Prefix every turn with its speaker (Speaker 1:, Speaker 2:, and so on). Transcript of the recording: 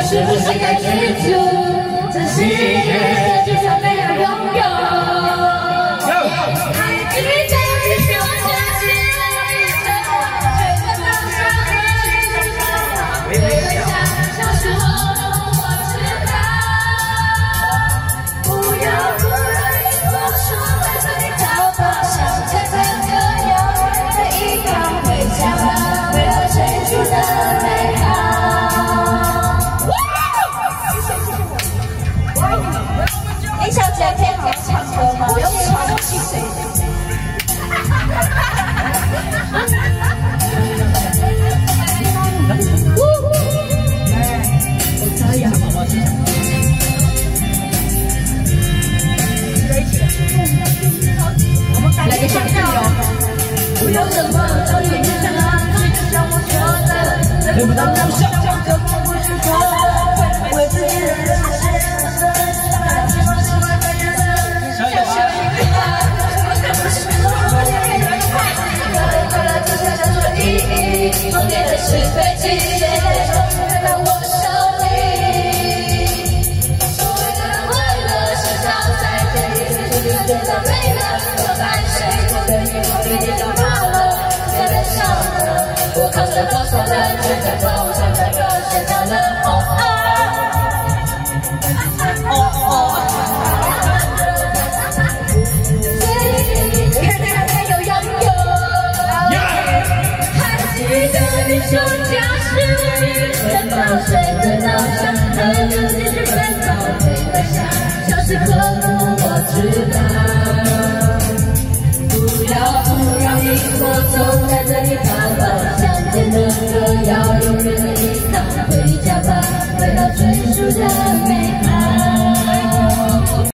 Speaker 1: 是不是该追逐这世界，就算没有拥有？还记得你说这是一生，却得到伤痕。小时候我知道，不要不让你我说在这里逃跑，像这样的依靠回家吧，为了追逐的美好。 林小姐可以好好唱歌吗？不用超气谁？可以啊，宝宝去。来个小调哦。不要什么都有点像啊，就像我说的，得不到梦想就不去做，为自己的人生。 梦里的是飞机，飞到我手里。所谓的快乐是常在这里，真的美了，我伴随着对你，我一定就怕了，别再想了。我靠着高耸的全在风唱的歌，写到了哦哦哦哦。 你说家是唯一能抱睡的稻香，能有结局奔跑回的家，小时候我知道，不让萤火虫在这里逃跑，想见的歌要永远的依靠，回家吧，回到追逐的。